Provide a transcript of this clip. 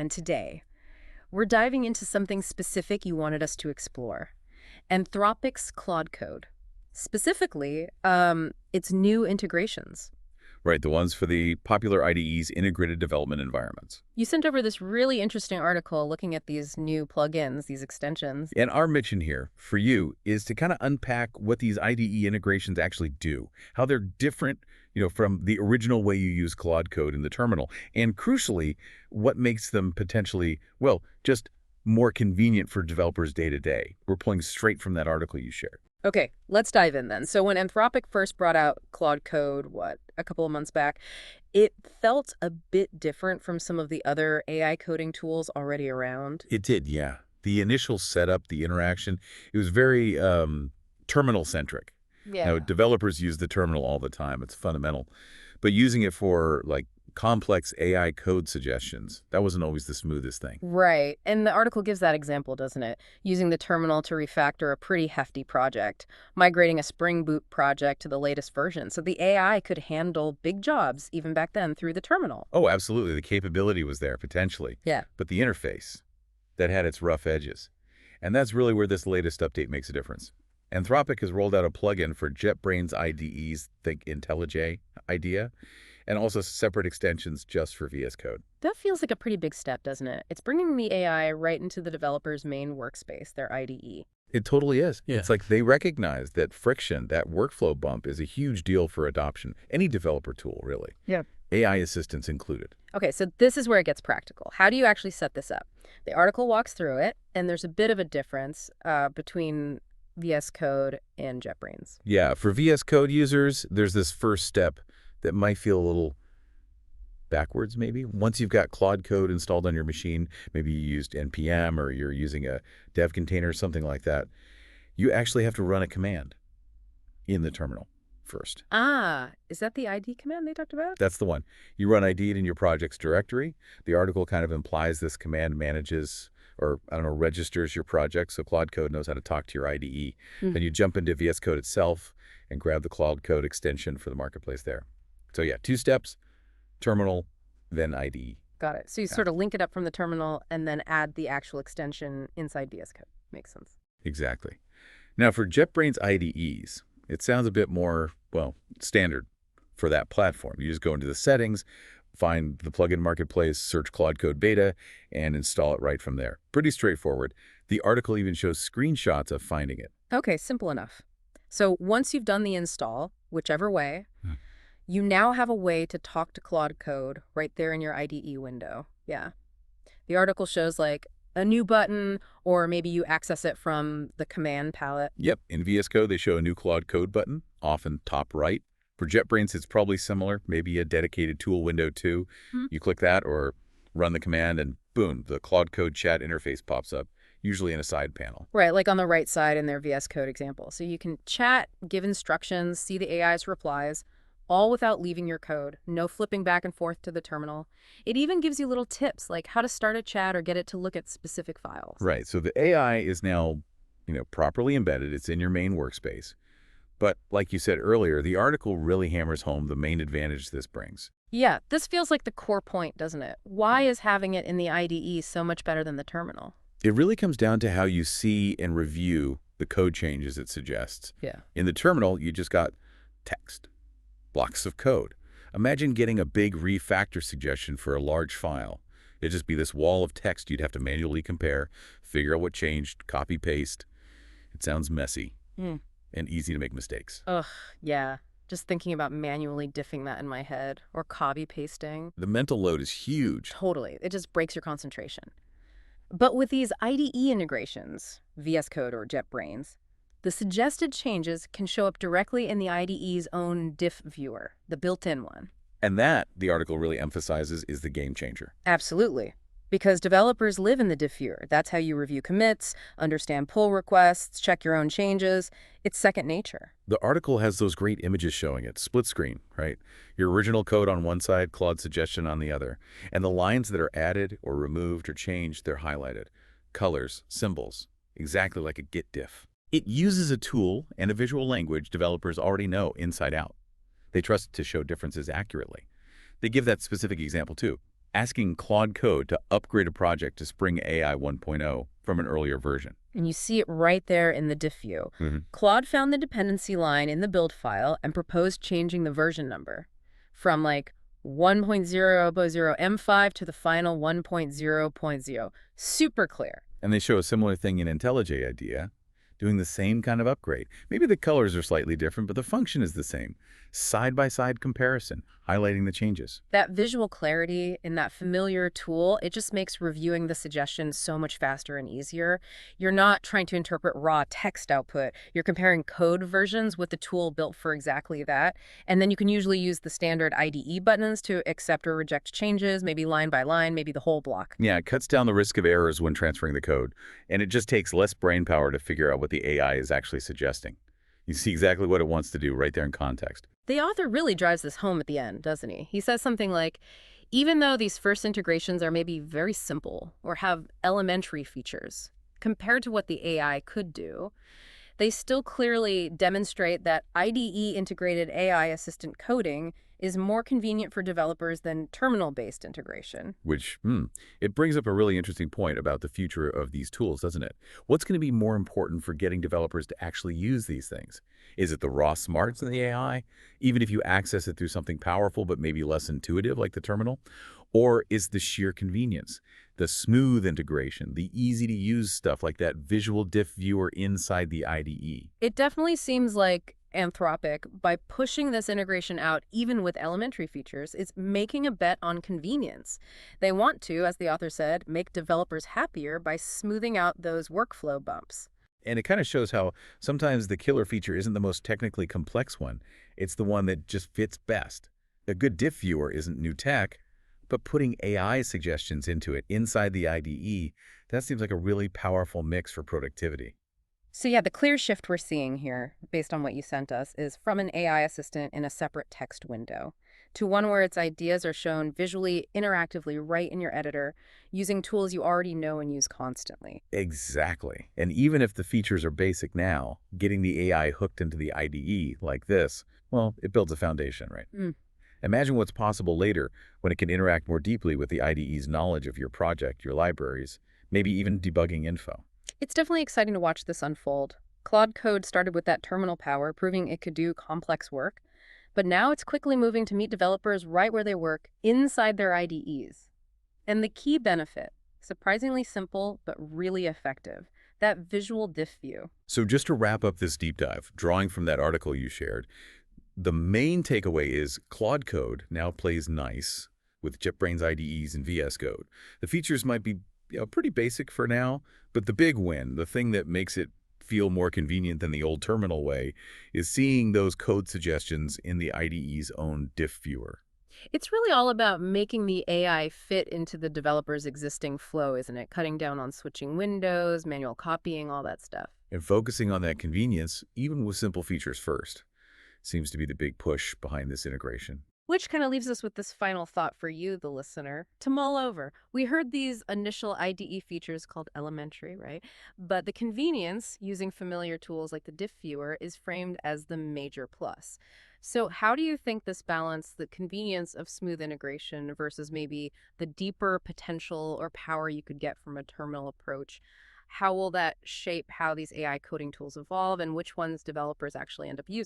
And today, we're diving into something specific you wanted us to explore. Anthropic's Claude Code. Specifically, its new integrations. Right, the ones for the popular IDE's integrated development environments. You sent over this really interesting article looking at these new plugins, these extensions. And our mission here, for you, is to kind of unpack what these IDE integrations actually do, how they're different, from the original way you use Claude Code in the terminal, and crucially, what makes them potentially, well, just more convenient for developers day to day. We're pulling straight from that article you shared. Okay, let's dive in then. So when Anthropic first brought out Claude Code, a couple of months back, it felt a bit different from some of the other AI coding tools already around. It did, yeah. The initial setup, the interaction, it was very terminal-centric. Yeah. Now, developers use the terminal all the time. It's fundamental. But using it for, complex AI code suggestions, that wasn't always the smoothest thing. Right. And the article gives that example, doesn't it? Using the terminal to refactor a pretty hefty project, migrating a Spring Boot project to the latest version. So the AI could handle big jobs even back then through the terminal. Oh, absolutely. The capability was there, potentially. Yeah. But the interface, that had its rough edges. And that's really where this latest update makes a difference. Anthropic has rolled out a plugin for JetBrains IDEs, think IntelliJ idea, and also separate extensions just for VS Code. That feels like a pretty big step, doesn't it? It's bringing the AI right into the developer's main workspace, their IDE. It totally is. Yeah. It's like they recognize that friction, that workflow bump, is a huge deal for adoption. Any developer tool, really. Yeah. AI assistants included. Okay, so this is where it gets practical. How do you actually set this up? The article walks through it, and there's a bit of a difference between VS Code and JetBrains. Yeah, for VS Code users, there's this first step that might feel a little backwards, maybe. Once you've got Claude Code installed on your machine, maybe you used NPM or you're using a dev container or something like that, you actually have to run a command in the terminal first. Ah, is that the ID command they talked about? That's the one. You run ID in your project's directory. The article kind of implies this command manages or, registers your project, so Claude Code knows how to talk to your IDE. Then you jump into VS Code itself and grab the Claude Code extension for the marketplace there. So yeah, 2 steps, terminal, then IDE. Got it. So you sort of link it up from the terminal and then add the actual extension inside VS Code. Makes sense. Exactly. Now for JetBrains IDEs, it sounds a bit more, standard for that platform. You just go into the settings, find the plugin marketplace, search Claude Code Beta, and install it right from there. Pretty straightforward. The article even shows screenshots of finding it. Okay, simple enough. So once you've done the install, whichever way, you now have a way to talk to Claude Code right there in your IDE window. Yeah. The article shows a new button, or maybe you access it from the command palette. Yep, in VS Code, they show a new Claude Code button, often top right. For JetBrains, it's probably similar, maybe a dedicated tool window too. You click that or run the command and boom, the Claude Code chat interface pops up, usually in a side panel. Right, like on the right side in their VS Code example. So you can chat, give instructions, see the AI's replies, all without leaving your code. No flipping back and forth to the terminal. It even gives you little tips like how to start a chat or get it to look at specific files. Right, so the AI is now, properly embedded. It's in your main workspace. But like you said earlier, the article really hammers home the main advantage this brings. Yeah, this feels like the core point, doesn't it? Why is having it in the IDE so much better than the terminal? It really comes down to how you see and review the code changes it suggests. Yeah. In the terminal, you just got text, blocks of code. Imagine getting a big refactor suggestion for a large file. It'd just be this wall of text you'd have to manually compare, figure out what changed, copy, paste. It sounds messy and easy to make mistakes. Ugh, yeah. Just thinking about manually diffing that in my head or copy pasting. The mental load is huge. Totally. It just breaks your concentration. But with these IDE integrations, VS Code or JetBrains, the suggested changes can show up directly in the IDE's own diff viewer, the built-in one. And that, the article really emphasizes, is the game changer. Absolutely. Because developers live in the diff viewer. That's how you review commits, understand pull requests, check your own changes. It's second nature. The article has those great images showing it, split screen, right? Your original code on one side, Claude's suggestion on the other. And the lines that are added or removed or changed, they're highlighted. Colors, symbols, exactly like a Git diff. It uses a tool and a visual language developers already know inside out. They trust it to show differences accurately. They give that specific example too. asking Claude Code to upgrade a project to Spring AI 1.0 from an earlier version. And you see it right there in the diff view. Claude found the dependency line in the build file and proposed changing the version number from like 1.0.0M5 to the final 1.0.0. Super clear. And they show a similar thing in IntelliJ IDEA, doing the same kind of upgrade. Maybe the colors are slightly different, but the function is the same. Side-by-side comparison, highlighting the changes. That visual clarity in that familiar tool, it just makes reviewing the suggestions so much faster and easier. You're not trying to interpret raw text output. You're comparing code versions with the tool built for exactly that. And then you can usually use the standard IDE buttons to accept or reject changes, maybe line by line, maybe the whole block. Yeah, it cuts down the risk of errors when transferring the code, and it just takes less brain power to figure out what the AI is actually suggesting. You see exactly what it wants to do right there in context. The author really drives this home at the end, doesn't he? He says something like, even though these first integrations are maybe very simple or have elementary features, compared to what the AI could do, they still clearly demonstrate that IDE-integrated AI assistant coding is more convenient for developers than terminal-based integration. Which, it brings up a really interesting point about the future of these tools, doesn't it? What's going to be more important for getting developers to actually use these things? Is it the raw smarts in the AI, even if you access it through something powerful but maybe less intuitive like the terminal? Or is the sheer convenience, the smooth integration, the easy-to-use stuff like that visual diff viewer inside the IDE? It definitely seems like Anthropic, by pushing this integration out even with elementary features, is making a bet on convenience. They want to, as the author said, make developers happier by smoothing out those workflow bumps. And it kind of shows how sometimes the killer feature isn't the most technically complex one. It's the one that just fits best. A good diff viewer isn't new tech, but putting AI suggestions into it inside the IDE, that seems like a really powerful mix for productivity. So yeah, the clear shift we're seeing here, based on what you sent us, is from an AI assistant in a separate text window to one where its ideas are shown visually, interactively right in your editor, using tools you already know and use constantly. Exactly. And even if the features are basic now, getting the AI hooked into the IDE like this, well, it builds a foundation, right? Imagine what's possible later when it can interact more deeply with the IDE's knowledge of your project, your libraries, maybe even debugging info. It's definitely exciting to watch this unfold. Claude Code started with that terminal power, proving it could do complex work, but now it's quickly moving to meet developers right where they work, inside their IDEs. And the key benefit, surprisingly simple but really effective, that visual diff view. So just to wrap up this deep dive, drawing from that article you shared, the main takeaway is Claude Code now plays nice with JetBrains IDEs and VS Code. The features might be pretty basic for now, but the big win, the thing that makes it feel more convenient than the old terminal way, is seeing those code suggestions in the IDE's own diff viewer. It's really all about making the AI fit into the developer's existing flow, isn't it? Cutting down on switching windows, manual copying, all that stuff. And focusing on that convenience, even with simple features first, seems to be the big push behind this integration. Which kind of leaves us with this final thought for you, the listener, to mull over. We heard these initial IDE features called elementary, right? But the convenience using familiar tools like the diff viewer is framed as the major plus. So how do you think this balance, the convenience of smooth integration versus maybe the deeper potential or power you could get from a terminal approach, how will that shape how these AI coding tools evolve and which ones developers actually end up using?